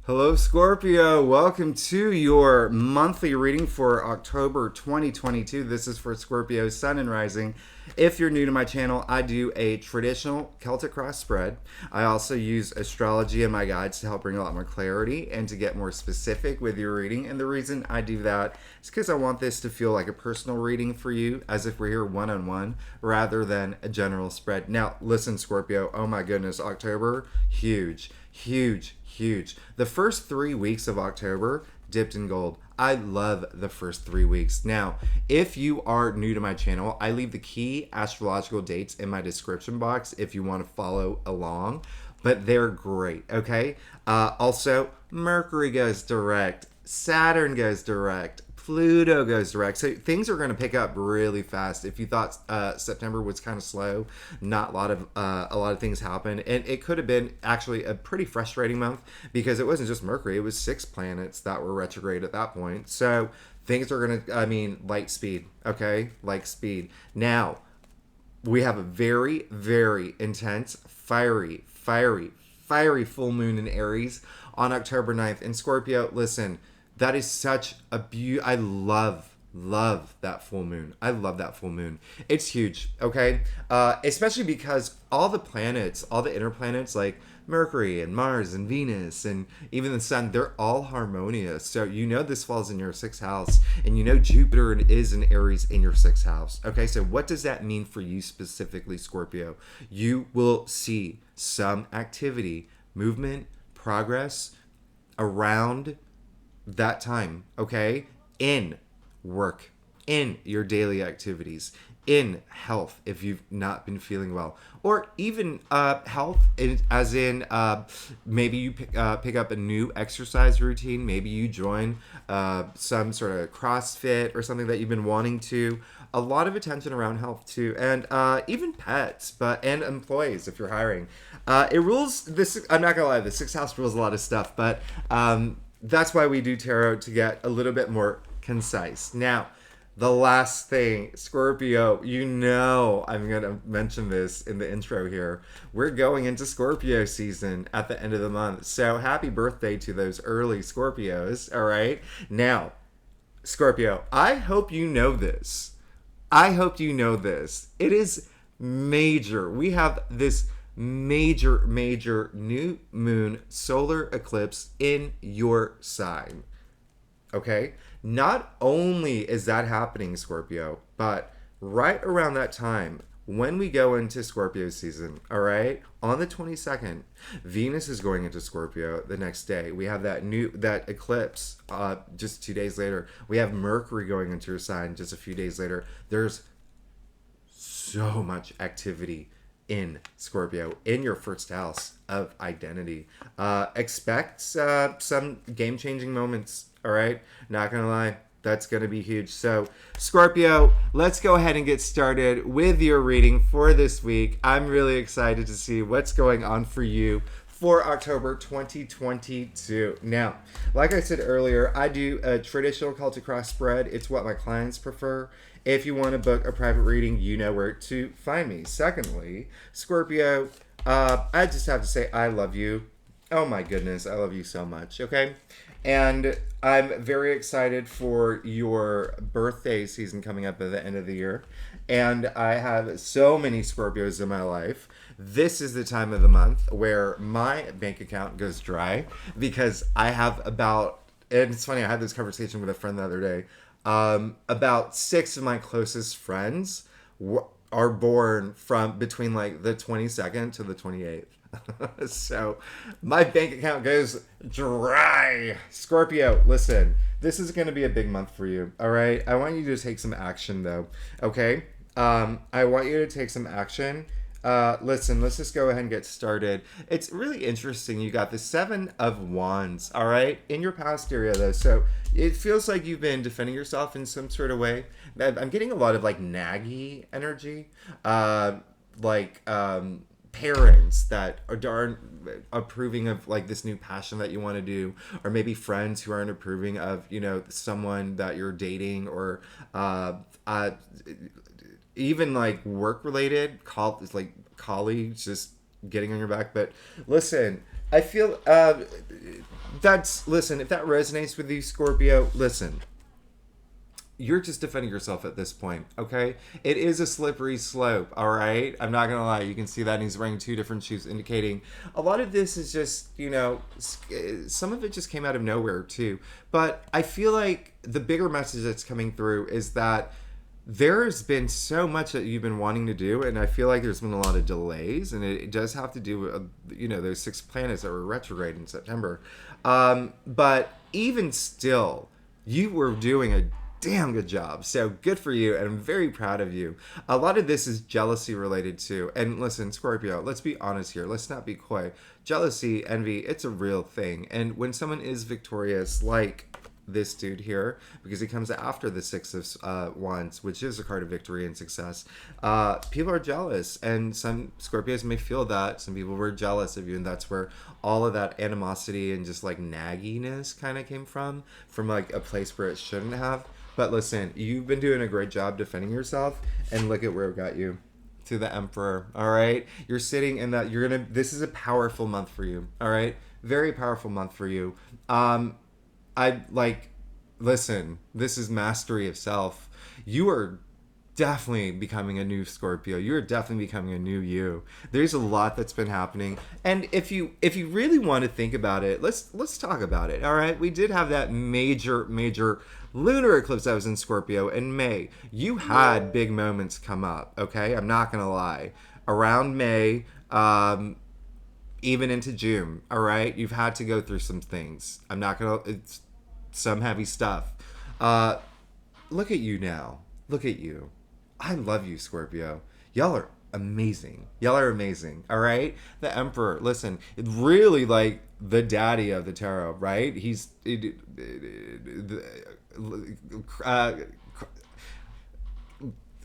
Hello, Scorpio. Welcome to your monthly reading for October 2022. This is for Scorpio Sun and Rising. If you're new to my channel, I do a traditional Celtic cross spread. I also use astrology in my guides to help bring a lot more clarity and to get more specific with your reading. And the reason I do that is because I want this to feel like a personal reading for you, as if we're here one-on-one, rather than a general spread. Now, listen, Scorpio. Oh my goodness, October, huge. Huge. The first 3 weeks of October dipped in gold. I love the first 3 weeks. Now, if you are new to my channel, I leave the key astrological dates in my description box if you want to follow along, but they're great, okay? Also, Mercury goes direct, Saturn goes direct, Pluto goes direct. So things are going to pick up really fast. If you thought September was kind of slow, not a lot of things happened, and it could have been actually a pretty frustrating month because it wasn't just Mercury; it was 6 planets that were retrograde at that point. So things are going to, light speed. Okay, light speed. Now we have a very, very intense, fiery full moon in Aries on October 9th. And Scorpio, listen. That is such a I love that full moon. I love that full moon. It's huge, okay? Especially because all the planets, all the inner planets like Mercury and Mars and Venus and even the sun, they're all harmonious. So you know this falls in your 6th house, and you know Jupiter is in Aries in your 6th house. Okay, so what does that mean for you specifically, Scorpio? You will see some activity, movement, progress around that time, okay? In work, in your daily activities, in health if you've not been feeling well, or even health as in maybe you pick up a new exercise routine, maybe you join some sort of CrossFit or something that you've been wanting to. A lot of attention around health too, and even pets, and employees if you're hiring. It rules this. I'm not gonna lie, the 6th house rules a lot of stuff, but that's why we do tarot, to get a little bit more concise. Now, the last thing, Scorpio, you know I'm going to mention this in the intro here. We're going into Scorpio season at the end of the month. So happy birthday to those early Scorpios, all right? Now, Scorpio, I hope you know this. It is major. We have this major new moon solar eclipse in your sign. Okay? Not only is that happening, Scorpio, but right around that time, when we go into Scorpio season, all right, on the 22nd, Venus is going into Scorpio the next day. We have that eclipse just 2 days later. We have Mercury going into your sign just a few days later. There's so much activity in Scorpio, in your 1st house of identity. Expect some game-changing moments, all right? Not gonna lie, that's gonna be huge. So, Scorpio, let's go ahead and get started with your reading for this week. I'm really excited to see what's going on for you for October 2022. Now, like I said earlier, I do a traditional Celtic cross spread. It's what my clients prefer. If you want to book a private reading, you know where to find me. Secondly, Scorpio, I just have to say I love you. Oh my goodness, I love you so much, okay? And I'm very excited for your birthday season coming up at the end of the year. And I have so many Scorpios in my life. This is the time of the month where my bank account goes dry because I have and it's funny, I had this conversation with a friend the other day. About 6 of my closest friends are born from between like the 22nd to the 28th. So my bank account goes dry. Scorpio, listen, this is going to be a big month for you. All right. I want you to take some action though. Okay. I want you to take some action. Listen, let's just go ahead and get started. It's really interesting. You got the 7 of Wands, all right, in your past area though. So it feels like you've been defending yourself in some sort of way. I'm getting a lot of like naggy energy, parents that aren't approving of like this new passion that you want to do, or maybe friends who aren't approving of, someone that you're dating, or even like work related, colleagues just getting on your back. But listen, I feel listen, if that resonates with you, Scorpio, listen. You're just defending yourself at this point, okay? It is a slippery slope, all right? I'm not gonna lie. You can see that he's wearing two different shoes, indicating a lot of this is just, some of it just came out of nowhere too. But I feel like the bigger message that's coming through is that there's been so much that you've been wanting to do, and I feel like there's been a lot of delays, and it does have to do with, those 6 planets that were retrograde in September. But even still, you were doing a damn good job. So good for you, and I'm very proud of you. A lot of this is jealousy related too. And listen, Scorpio, let's be honest here. Let's not be coy. Jealousy, envy, it's a real thing. And when someone is victorious, like this dude here, because he comes after the Six of Wands, which is a card of victory and success, people are jealous, and some Scorpios may feel that. Some people were jealous of you, and that's where all of that animosity and just like nagginess kind of came from like a place where it shouldn't have. But listen, you've been doing a great job defending yourself, and look at where it got you. To the Emperor, all right? You're sitting in that, this is a powerful month for you, all right? Very powerful month for you. Listen, this is mastery of self. You are definitely becoming a new Scorpio. You're definitely becoming a new you. There's a lot that's been happening. And if you really want to think about it, let's talk about it. All right? We did have that major lunar eclipse that was in Scorpio in May. You had big moments come up, okay? I'm not going to lie. Around May, even into June, all right? You've had to go through some things. I'm not going to, it's some heavy stuff. Look at you now. Look at you. I love you, Scorpio. Y'all are amazing. Y'all are amazing, all right? The Emperor, listen, really like the daddy of the tarot, right?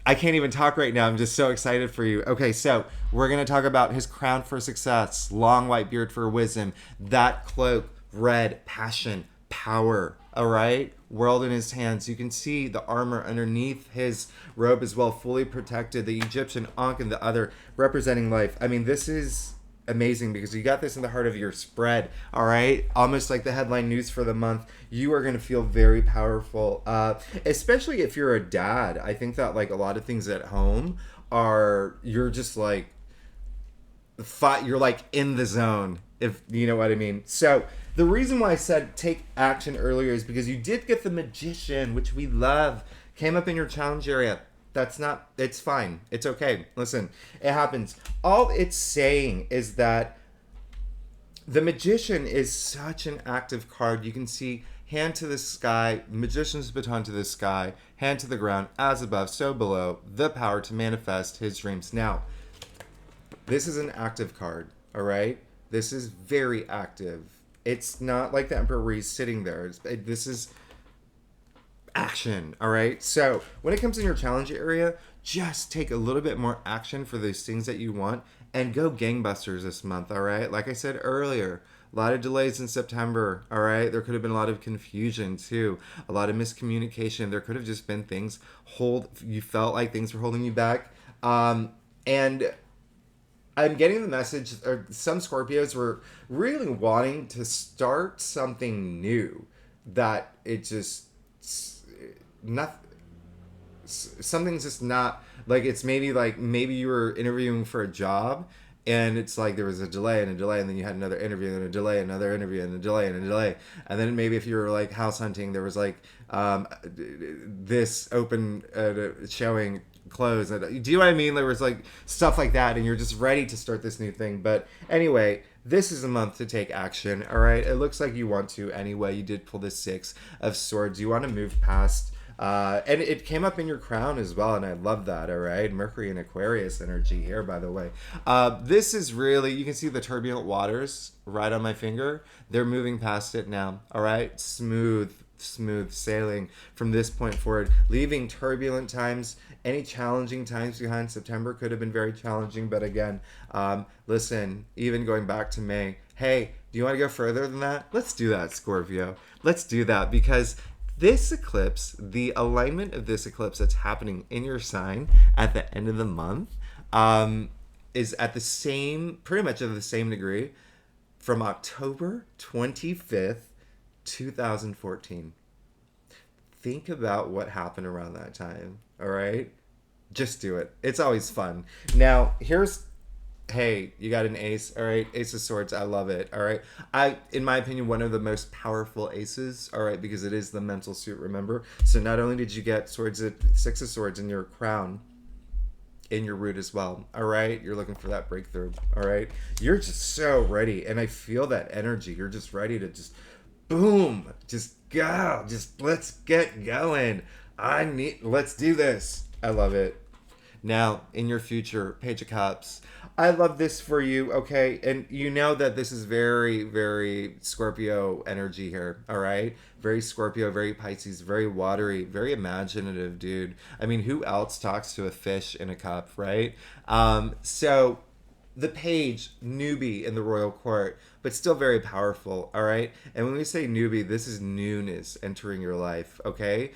I can't even talk right now. I'm just so excited for you. Okay, so we're going to talk about his crown for success, long white beard for wisdom, that cloak, red, passion, power, all right? World in his hands. You can see the armor underneath his robe as well, fully protected. The Egyptian Ankh and the other representing life. I mean, this is amazing because you got this in the heart of your spread, all right? Almost like the headline news for the month. You are going to feel very powerful, especially if you're a dad. I think that like a lot of things at home you're just like, you're like in the zone, if you know what I mean. So the reason why I said take action earlier is because you did get the Magician, which we love, came up in your challenge area. It's fine. It's okay. Listen, it happens. All it's saying is that the Magician is such an active card. You can see hand to the sky, Magician's baton to the sky, hand to the ground, as above, so below, the power to manifest his dreams. Now, this is an active card, all right? This is very active. It's not like the Emperor where he's sitting there. This is action, all right? So when it comes in your challenge area, just take a little bit more action for those things that you want and go gangbusters this month, all right? Like I said earlier, a lot of delays in September, all right? There could have been a lot of confusion too, a lot of miscommunication. There could have just been things you felt like things were holding you back. And I'm getting the message, or some Scorpios were really wanting to start something new, that it just, something's just not, like it's maybe you were interviewing for a job, and it's like there was a delay and a delay, and then you had another interview and a delay, another interview and a delay and a delay. And then maybe if you were like house hunting, there was like this open showing clothes. Do you know what I mean? There was like stuff like that, and you're just ready to start this new thing. But anyway, this is a month to take action, all right? It looks like you want to anyway. You did pull the Six of Swords. You want to move past, and it came up in your crown as well, and I love that, all right? Mercury and Aquarius energy here, by the way. This is really, you can see the turbulent waters right on my finger. They're moving past it now, all right? Smooth sailing from this point forward, leaving turbulent times. Any challenging times behind September could have been very challenging, but again, listen, even going back to May, hey, do you want to go further than that? Let's do that, Scorpio. Let's do that, because this eclipse, the alignment of this eclipse that's happening in your sign at the end of the month, is at the same, pretty much of the same degree from October 25th, 2014. Think about what happened around that time, all right? Just do it. It's always fun. Now, hey, you got an ace, all right? Ace of Swords, I love it, all right? In my opinion, one of the most powerful aces, all right, because it is the mental suit, remember? So not only did you get Six of Swords in your crown, in your root as well, all right? You're looking for that breakthrough, all right? You're just so ready, and I feel that energy. You're just ready to just, boom, just go. Just let's get going. Let's do this. I love it. Now, in your future, Page of Cups. I love this for you, okay? And you know that this is very, very Scorpio energy here, all right? Very Scorpio, very Pisces, very watery, very imaginative, dude. I mean, who else talks to a fish in a cup, right? So the page, newbie in the royal court, but still very powerful, all right? And when we say newbie, this is newness entering your life, okay?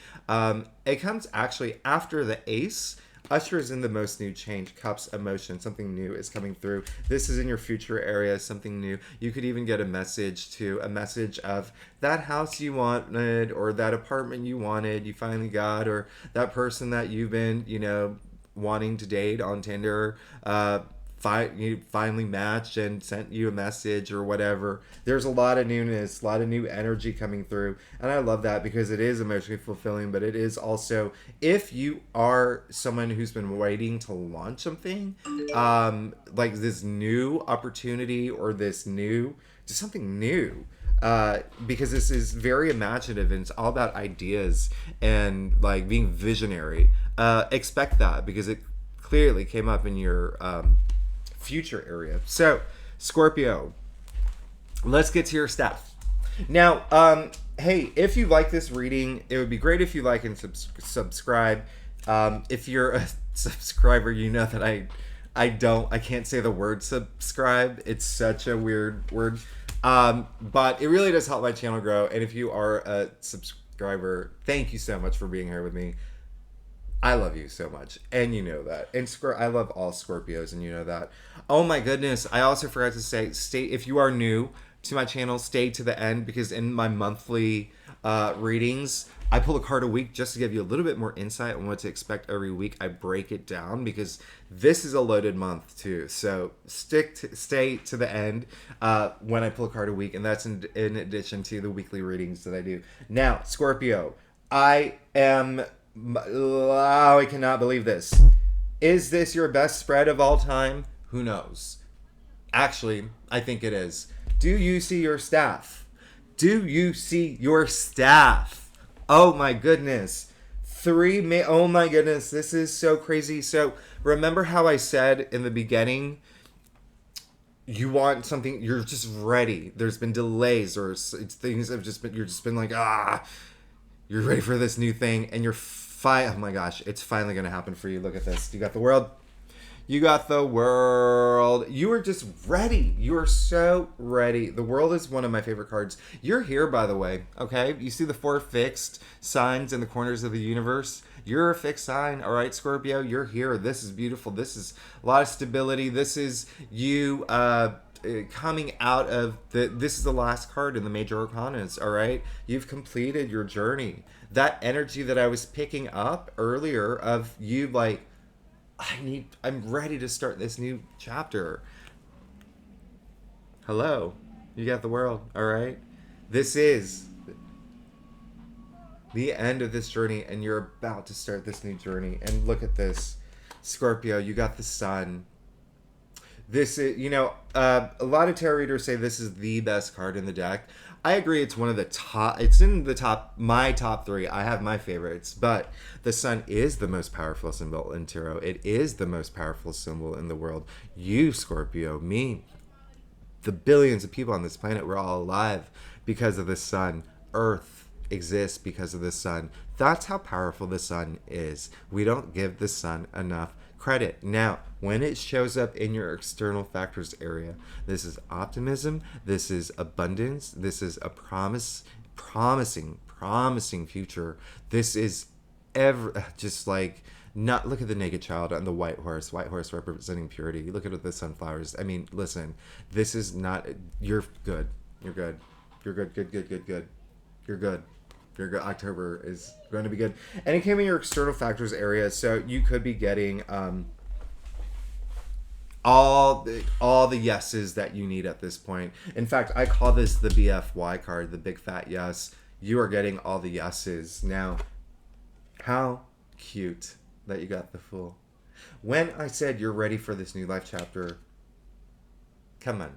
It comes actually after the ace. Ushers in the most new change, cups, emotion, something new is coming through. This is in your future area, something new. You could even get a message of that house you wanted, or that apartment you wanted, you finally got, or that person that you've been, wanting to date on Tinder, you finally matched and sent you a message or whatever. There's a lot of newness, a lot of new energy coming through, and I love that because it is emotionally fulfilling, but it is also, if you are someone who's been waiting to launch something, like this new opportunity or just something new, because this is very imaginative and it's all about ideas and like being visionary. Expect that because it clearly came up in your future area. So, Scorpio, let's get to your stuff. Now, hey, if you like this reading, it would be great if you like and subscribe. If you're a subscriber, you know that I can't say the word subscribe. It's such a weird word. But it really does help my channel grow. And if you are a subscriber, thank you so much for being here with me. I love you so much, and you know that. And I love all Scorpios, and you know that. Oh my goodness, I also forgot to say, if you are new to my channel, stay to the end, because in my monthly readings, I pull a card a week just to give you a little bit more insight on what to expect every week. I break it down because this is a loaded month too. So stay to the end when I pull a card a week, and that's in addition to the weekly readings that I do. Now, Scorpio, I cannot believe this. Is this your best spread of all time? Who knows? Actually, I think it is. Do you see your staff? Do you see your staff? Oh my goodness. Oh my goodness. This is so crazy. So remember how I said in the beginning, you want something, you're just ready. There's been delays or things have you're just been like, you're ready for this new thing, and oh my gosh, it's finally going to happen for you. Look at this. You got the world. You got the world. You are just ready. You are so ready. The world is one of my favorite cards. You're here, by the way, okay? You see the 4 fixed signs in the corners of the universe? You're a fixed sign, all right, Scorpio? You're here. This is beautiful. This is a lot of stability. This is you coming out of this is the last card in the major arcanas, all right? You've completed your journey. That energy that I was picking up earlier of you like, I'm ready to start this new chapter. Hello, you got the world, all right? This is the end of this journey, and you're about to start this new journey. And look at this, Scorpio, you got the sun. This is, a lot of tarot readers say this is the best card in the deck. I agree, it's one of the top, it's in the top, my top 3. I have my favorites, but the sun is the most powerful symbol in tarot. It is the most powerful symbol in the world. You, Scorpio, me, the billions of people on this planet, we're all alive because of the sun. Earth exists because of the sun. That's how powerful the sun is. We don't give the sun enough credit. Now, when it shows up in your external factors area, this is optimism, this is abundance, this is a promising future. This is just like Not look at the naked child and the white horse representing purity. Look at the sunflowers. I mean, listen, this is not. You're good. You're good. You're good. Good. Good. Good. Good. You're good. You're good. October is going to be good, and it came in your external factors area, so you could be getting all the yeses that you need at this point. In fact, I call this the BFY card, the big fat yes. You are getting all the yeses now. How cute that you got the Fool. When I said you're ready for this new life chapter, come on.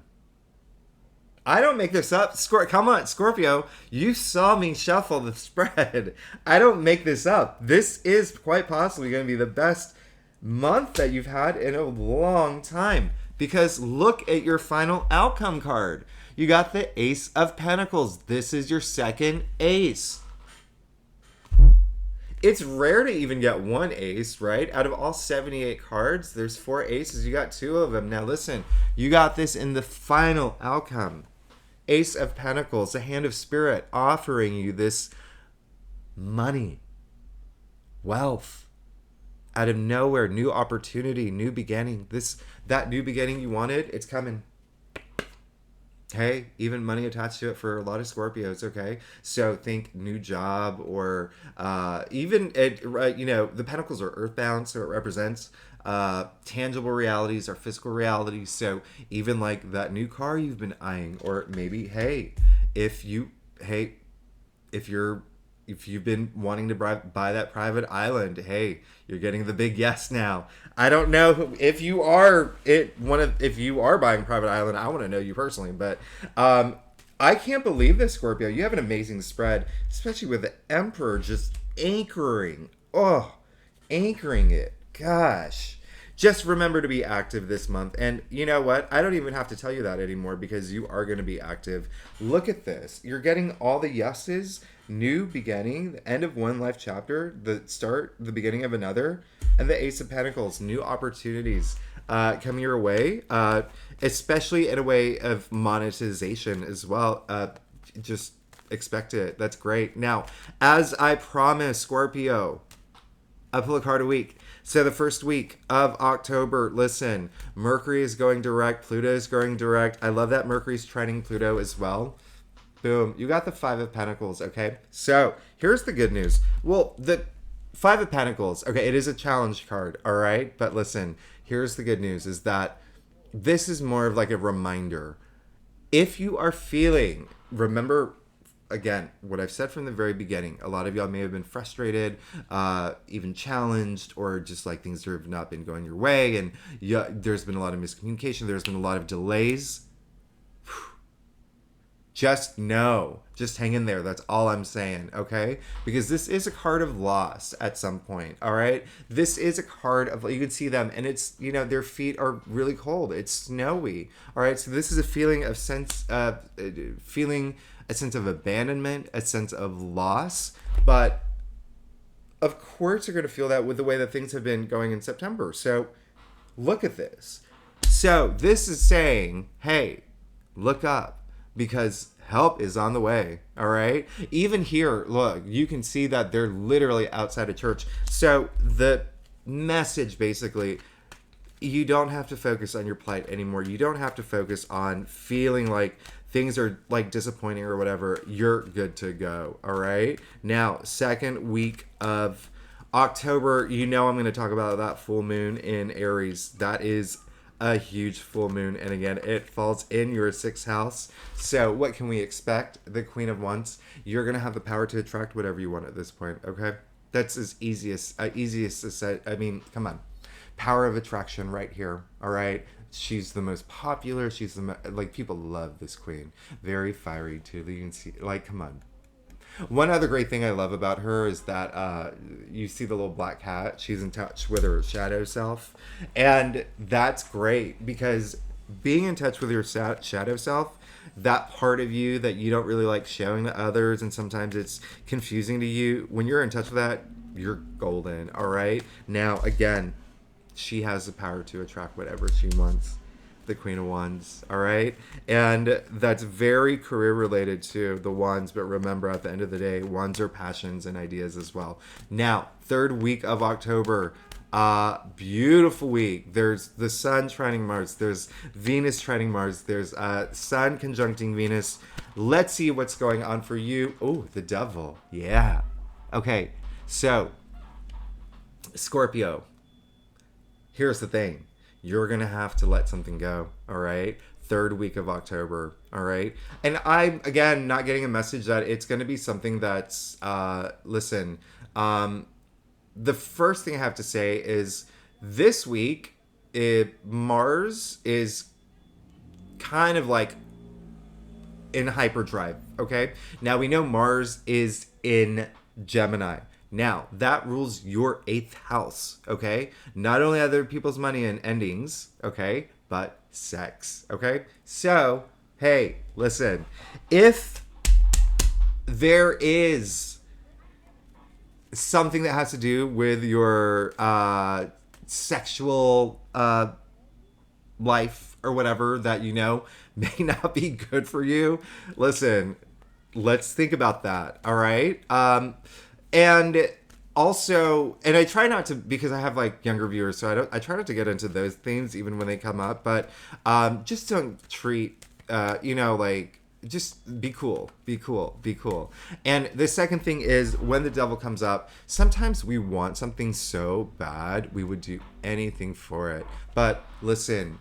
I don't make this up. Come on, Scorpio. You saw me shuffle the spread. I don't make this up. This is quite possibly going to be the best month that you've had in a long time. Because look at your final outcome card. You got the Ace of Pentacles. This is your second ace. It's rare to even get one ace, right? Out of all 78 cards, there's 4 aces. You got 2 of them. Now listen, you got this in the final outcome. Ace of Pentacles, the hand of spirit, offering you this money, wealth, out of nowhere, new opportunity, new beginning. That new beginning you wanted, it's coming. Hey, even money attached to it for a lot of Scorpios, okay? So think new job or even, the Pentacles are earthbound, so it represents tangible realities or physical realities. So even like that new car you've been eyeing, or maybe, if you've been wanting to buy that private island, hey, you're getting the big yes now. I don't know if you are buying private island. I want to know you personally, but I can't believe this, Scorpio. You have an amazing spread, especially with the Emperor just anchoring it. Gosh. Just remember to be active this month. And you know what? I don't even have to tell you that anymore because you are going to be active. Look at this. You're getting all the yeses, new beginning, the end of one life chapter, the beginning of another, and the Ace of Pentacles, new opportunities coming your way, especially in a way of monetization as well. Just expect it. That's great. Now, as I promised, Scorpio, I pull a card a week. So the first week of October, listen, Mercury is going direct, Pluto is going direct. I love that Mercury's trining Pluto as well. Boom. You got the 5 of Pentacles, okay? So here's the good news. Well, the 5 of Pentacles, okay, it is a challenge card, all right? But listen, here's the good news is that this is more of like a reminder. If you are feeling, remember, again, what I've said from the very beginning, a lot of y'all may have been frustrated, even challenged, or just like things have not been going your way, and there's been a lot of miscommunication, there's been a lot of delays. Just know, just hang in there. That's all I'm saying, okay? Because this is a card of loss at some point, all right? This is a card of, you can see them, and it's, their feet are really cold. It's snowy, all right? So this is a feeling of a sense of abandonment, a sense of loss, but of course you're going to feel that with the way that things have been going in September. So look at this. So this is saying, hey, look up because help is on the way, all right? Even here, look, you can see that they're literally outside of church. So the message basically, you don't have to focus on your plight anymore. You don't have to focus on feeling like things are like disappointing or whatever. You're good to go, all right? Now, second week of October, I'm going to talk about that full moon in Aries. That is a huge full moon, and again, it falls in your 6th house. So what can we expect? The Queen of Wands. You're going to have the power to attract whatever you want at this point, okay? That's as easiest to say. I mean, come on. Power of attraction right here, all right? She's the most popular. She's people love this queen. Very fiery too. You can see, come on. One other great thing I love about her is that you see the little black cat. She's in touch with her shadow self, and that's great because being in touch with your shadow self, that part of you that you don't really like showing to others, and sometimes it's confusing to you. When you're in touch with that, you're golden. All right. Now again, she has the power to attract whatever she wants. the Queen of Wands, all right? And that's very career related to the Wands, but remember at the end of the day, Wands are passions and ideas as well. Now, third week of October, beautiful week. There's the Sun trining Mars, there's Venus trining Mars, there's Sun conjuncting Venus. Let's see what's going on for you. Oh, the Devil. Yeah. Okay, so Scorpio, here's the thing. You're going to have to let something go, all right? Third week of October, all right? And I'm, again, not getting a message that it's going to be something that's, listen, the first thing I have to say is this week, Mars is kind of like in hyperdrive, okay? Now, we know Mars is in Gemini. Now, that rules your 8th house, okay? Not only other people's money and endings, okay, but sex, okay? So, hey, listen, if there is something that has to do with your sexual life or whatever that you know may not be good for you, listen, let's think about that, all right? And also, and I try not to, because I have like younger viewers, so I try not to get into those things even when they come up, but just don't treat, like, just be cool. And the second thing is, when the Devil comes up, sometimes we want something so bad, we would do anything for it. But listen,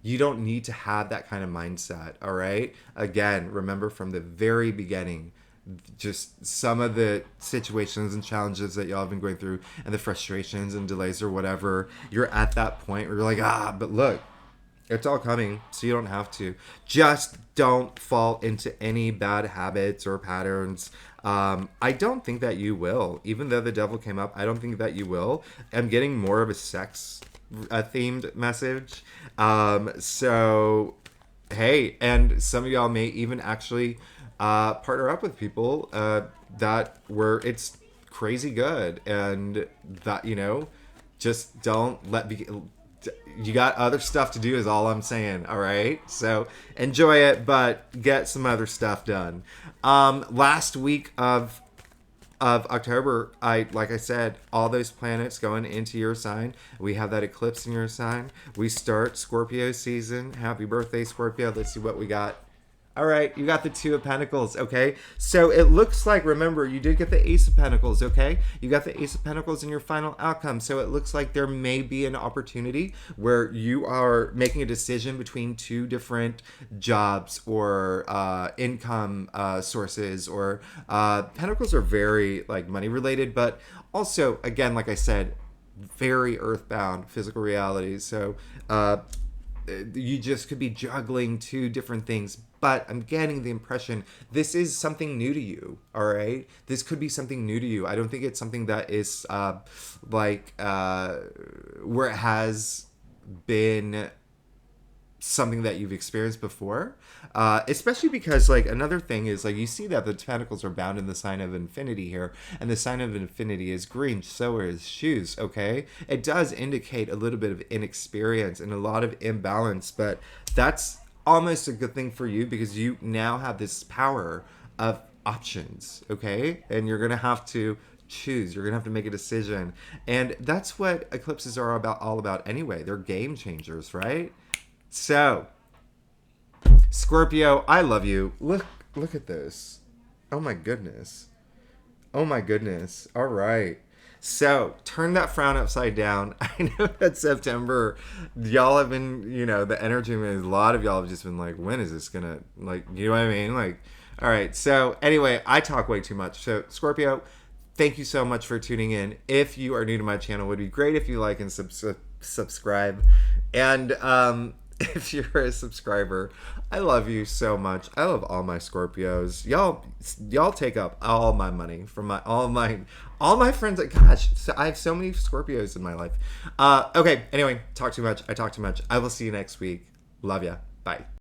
you don't need to have that kind of mindset, all right? Again, remember from the very beginning, just some of the situations and challenges that y'all have been going through and the frustrations and delays or whatever, you're at that point where you're like, but look, it's all coming, so you don't have to. Just don't fall into any bad habits or patterns. I don't think that you will. Even though the Devil came up, I don't think that you will. I'm getting more of a sex themed message. So, hey, and some of y'all may even actually partner up with people that where it's crazy good, and that, just don't let be. You got other stuff to do is all I'm saying, all right? So enjoy it, but get some other stuff done. Last week of October, like I said, all those planets going into your sign. We have that eclipse in your sign. We start Scorpio season. Happy birthday, Scorpio. Let's see what we got. All right, you got the Two of Pentacles, okay? So it looks like, remember, you did get the Ace of Pentacles, okay? You got the Ace of Pentacles in your final outcome. So it looks like there may be an opportunity where you are making a decision between two different jobs or income sources, or Pentacles are very like money related, but also, again, like I said, very earthbound, physical realities. So you just could be juggling two different things. But I'm getting the impression this is something new to you, all right? This could be something new to you. I don't think it's something that is where it has been something that you've experienced before. Especially because, like, another thing is, like, you see that the Pentacles are bound in the sign of Infinity here, and the sign of Infinity is green, so are his shoes, okay? It does indicate a little bit of inexperience and a lot of imbalance, but that's almost a good thing for you, because you now have this power of options, okay? And you're gonna have to choose. You're gonna have to make a decision, and that's what eclipses are all about anyway. They're game changers, right? So, Scorpio, I love you. Look at this. Oh my goodness. All right. So, turn that frown upside down. I know that September, y'all have been, the energy, a lot of y'all have just been like, when is this gonna, like, you know what I mean? Like, all right. So, anyway, I talk way too much. So, Scorpio, thank you so much for tuning in. If you are new to my channel, it would be great if you like and subscribe. And, if you're a subscriber, I love you so much. I love all my Scorpios. Y'all take up all my money from all my friends. Gosh, I have so many Scorpios in my life. Okay, anyway, talk too much. I talk too much. I will see you next week. Love ya. Bye.